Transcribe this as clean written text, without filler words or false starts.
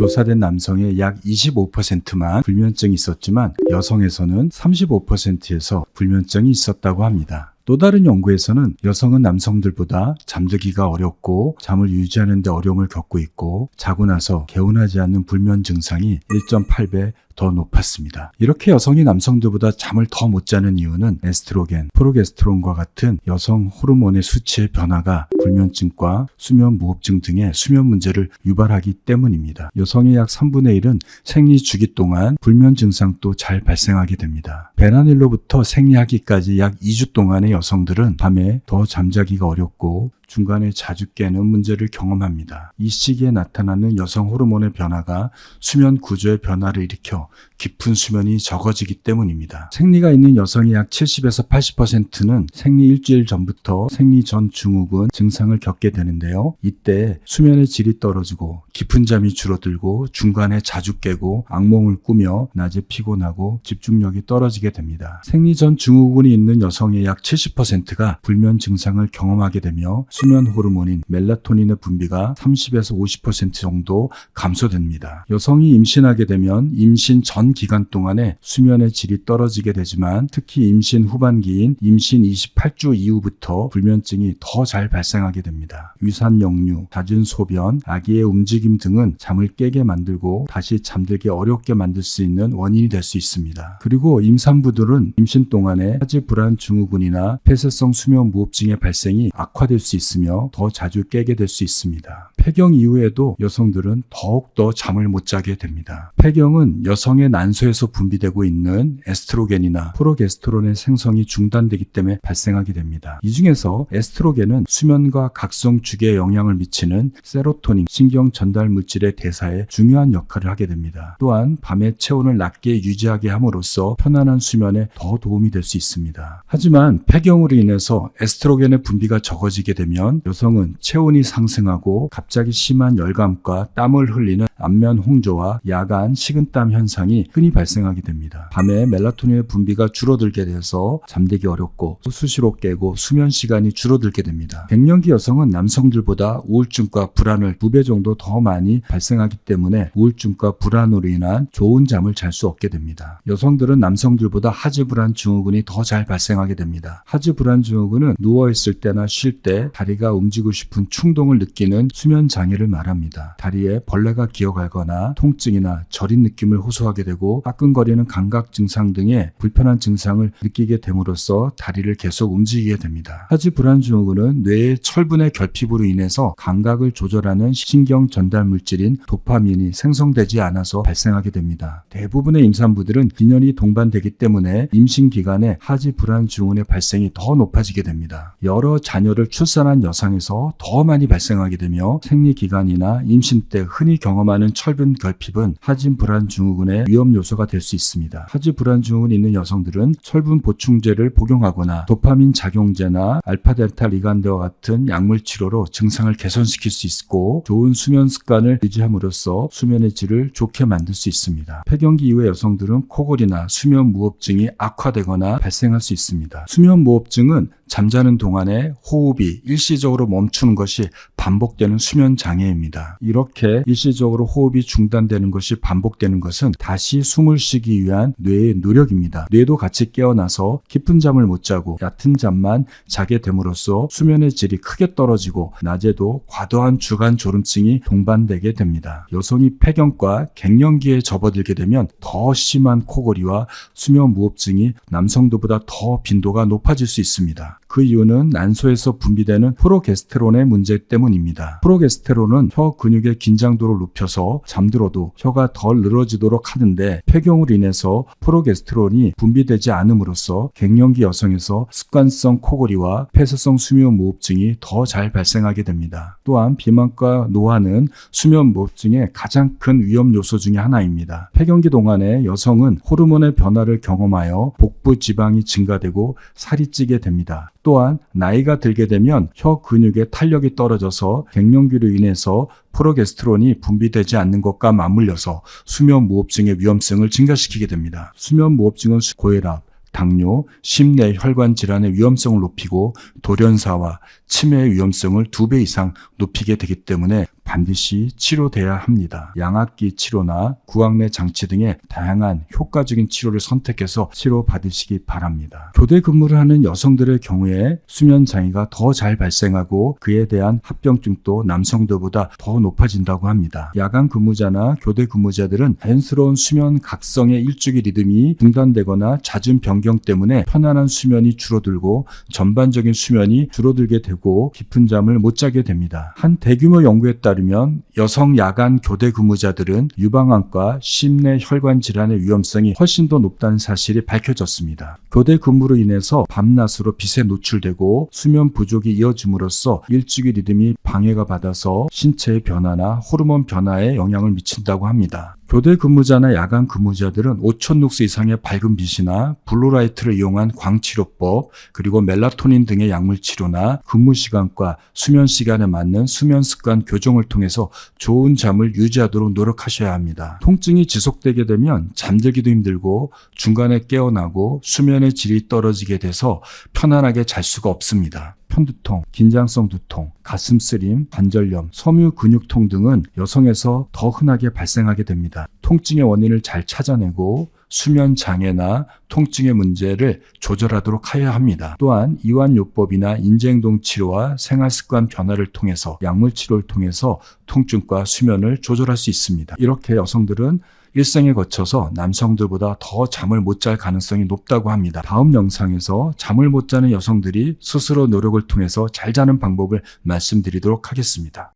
조사된 남성의 약 25%만 불면증이 있었지만 여성에서는 35%에서 불면증이 있었다고 합니다. 또 다른 연구에서는 여성은 남성들보다 잠들기가 어렵고 잠을 유지하는 데 어려움을 겪고 있고 자고 나서 개운하지 않는 불면 증상이 1.8배 더 높았습니다. 이렇게 여성이 남성들보다 잠을 더 못 자는 이유는 에스트로겐, 프로게스테론과 같은 여성 호르몬의 수치의 변화가 불면증과 수면 무호흡증 등의 수면 문제를 유발하기 때문입니다. 여성의 약 3분의 1은 생리 주기 동안 불면 증상도 잘 발생하게 됩니다. 배란일로부터 생리하기까지 약 2주 동안의 여성들은 밤에 더 잠자기가 어렵고 중간에 자주 깨는 문제를 경험합니다. 이 시기에 나타나는 여성 호르몬의 변화가 수면 구조의 변화를 일으켜 깊은 수면이 적어지기 때문입니다. 생리가 있는 여성의 약 70에서 80%는 생리 일주일 전부터 생리 전 증후군 증상을 겪게 되는데요. 이때 수면의 질이 떨어지고 깊은 잠이 줄어들고 중간에 자주 깨고 악몽을 꾸며 낮에 피곤하고 집중력이 떨어지게 됩니다. 생리 전 증후군이 있는 여성의 약 70%가 불면 증상을 경험하게 되며 수면 호르몬인 멜라토닌의 분비가 30에서 50% 정도 감소됩니다. 여성이 임신하게 되면 임신 전 기간 동안에 수면의 질이 떨어지게 되지만 특히 임신 후반기인 임신 28주 이후부터 불면증이 더 잘 발생하게 됩니다. 위산 역류, 잦은 소변, 아기의 움직임 등은 잠을 깨게 만들고 다시 잠들기 어렵게 만들 수 있는 원인이 될 수 있습니다. 그리고 임산부들은 임신 동안에 하지 불안 증후군이나 폐쇄성 수면 무호흡증의 발생이 악화될 수 있으며 더 자주 깨게 될 수 있습니다. 폐경 이후에도 여성들은 더욱더 잠을 못 자게 됩니다. 폐경은 여성의 난소에서 분비되고 있는 에스트로겐이나 프로게스테론의 생성이 중단되기 때문에 발생하게 됩니다. 이 중에서 에스트로겐은 수면과 각성 주기에 영향을 미치는 세로토닌 신경 전달 물질의 대사에 중요한 역할을 하게 됩니다. 또한 밤의 체온을 낮게 유지하게 함으로써 편안한 수면에 더 도움이 될 수 있습니다. 하지만 폐경으로 인해서 에스트로겐의 분비가 적어지게 되면 여성은 체온이 상승하고 갑자기 심한 열감과 땀을 흘리는 안면 홍조와 야간 식은땀 현상이 흔히 발생하게 됩니다. 밤에 멜라토닌의 분비가 줄어들게 돼서 잠들기 어렵고 수시로 깨고 수면 시간이 줄어들게 됩니다. 갱년기 여성은 남성들보다 우울증과 불안을 2배 정도 더 많이 발생하기 때문에 우울증과 불안으로 인한 좋은 잠을 잘 수 없게 됩니다. 여성들은 남성들보다 하지불안 증후군이 더 잘 발생하게 됩니다. 하지불안 증후군은 누워있을 때나 쉴 때 다리가 움직이고 싶은 충동을 느끼는 수면 장애를 말합니다. 다리에 벌레가 기어갈거나 통증이나 저린 느낌을 호소하게 되고 따끔거리는 감각 증상 등의 불편한 증상을 느끼게 됨으로써 다리를 계속 움직이게 됩니다. 하지불안 증후군은 뇌의 철분의 결핍으로 인해서 감각을 조절하는 신경 전달 물질인 도파민이 생성되지 않아서 발생하게 됩니다. 대부분의 임산부들은 빈혈이 동반되기 때문에 임신 기간에 하지불안 증후군의 발생이 더 높아지게 됩니다. 여러 자녀를 출산한 여성에서 더 많이 발생하게 되며 생리 기간이나 임신 때 흔히 경험하는 철분 결핍은 하지불안 증후군의 위험 요소가 될 수 있습니다. 하지불안 증후군이 있는 여성들은 철분 보충제를 복용하거나 도파민 작용제나 알파델타 리간드와 같은 약물 치료로 증상을 개선시킬 수 있고 좋은 수면 습관을 유지함으로써 수면의 질을 좋게 만들 수 있습니다. 폐경기 이후의 여성들은 코골이나 수면 무호흡증이 악화되거나 발생할 수 있습니다. 수면 무호흡증은 잠자는 동안에 호흡이 일시적으로 멈추는 것이 반복되는 수면 장애입니다. 이렇게 일시적으로 호흡이 중단되는 것이 반복되는 것은 다시 숨을 쉬기 위한 뇌의 노력입니다. 뇌도 같이 깨어나서 깊은 잠을 못 자고 얕은 잠만 자게 됨으로써 수면의 질이 크게 떨어지고 낮에도 과도한 주간 졸음증이 동반되게 됩니다. 여성이 폐경과 갱년기에 접어들게 되면 더 심한 코골이와 수면 무호흡증이 남성들보다 더 빈도가 높아질 수 있습니다. 그 이유는 난소에서 분비되는 프로게스테론의 문제 때문입니다. 프로게스테론은 혀 근육의 긴장도를 높여서 잠들어도 혀가 덜 늘어지도록 하는데 폐경으로 인해서 프로게스테론이 분비되지 않음으로써 갱년기 여성에서 습관성 코골이와 폐쇄성 수면 무호흡증이 더 잘 발생하게 됩니다. 또한 비만과 노화는 수면 무호흡증의 가장 큰 위험 요소 중에 하나입니다. 폐경기 동안에 여성은 호르몬의 변화를 경험하여 복부 지방이 증가되고 살이 찌게 됩니다. 또한 나이가 들게 되면 혀 근육의 탄력이 떨어져서 갱년기로 인해서 프로게스테론이 분비되지 않는 것과 맞물려서 수면 무호흡증의 위험성을 증가시키게 됩니다. 수면 무호흡증은 고혈압, 당뇨, 심내 혈관 질환의 위험성을 높이고 돌연사와 치매의 위험성을 2배 이상 높이게 되기 때문에 반드시 치료돼야 합니다. 양압기 치료나 구악내 장치 등의 다양한 효과적인 치료를 선택해서 치료받으시기 바랍니다. 교대 근무를 하는 여성들의 경우에 수면 장애가 더 잘 발생하고 그에 대한 합병증도 남성들보다 더 높아진다고 합니다. 야간 근무자나 교대 근무자들은 자연스러운 수면 각성의 일주기 리듬이 중단되거나 잦은 변경 때문에 편안한 수면이 줄어들고 전반적인 수면이 줄어들게 되고 깊은 잠을 못 자게 됩니다. 한 대규모 연구에 따르면 여성 야간 교대 근무자들은 유방암과 심내 혈관 질환의 위험성이 훨씬 더 높다는 사실이 밝혀졌습니다. 교대 근무로 인해서 밤낮으로 빛에 노출되고 수면 부족이 이어짐으로써 일주기 리듬이 방해가 받아서 신체의 변화나 호르몬 변화에 영향을 미친다고 합니다. 교대 근무자나 야간 근무자들은 5,000 룩스 이상의 밝은 빛이나 블루라이트를 이용한 광치료법, 그리고 멜라토닌 등의 약물 치료나 근무 시간과 수면 시간에 맞는 수면 습관 교정을 통해서 좋은 잠을 유지하도록 노력하셔야 합니다. 통증이 지속되게 되면 잠들기도 힘들고 중간에 깨어나고 수면의 질이 떨어지게 돼서 편안하게 잘 수가 없습니다. 편두통, 긴장성 두통, 가슴 쓰림, 관절염, 섬유 근육통 등은 여성에서 더 흔하게 발생하게 됩니다. 통증의 원인을 잘 찾아내고 수면 장애나 통증의 문제를 조절하도록 하여야 합니다. 또한 이완요법이나 인지행동 치료와 생활습관 변화를 통해서 약물 치료를 통해서 통증과 수면을 조절할 수 있습니다. 이렇게 여성들은 일생에 거쳐서 남성들보다 더 잠을 못 잘 가능성이 높다고 합니다. 다음 영상에서 잠을 못 자는 여성들이 스스로 노력을 통해서 잘 자는 방법을 말씀드리도록 하겠습니다.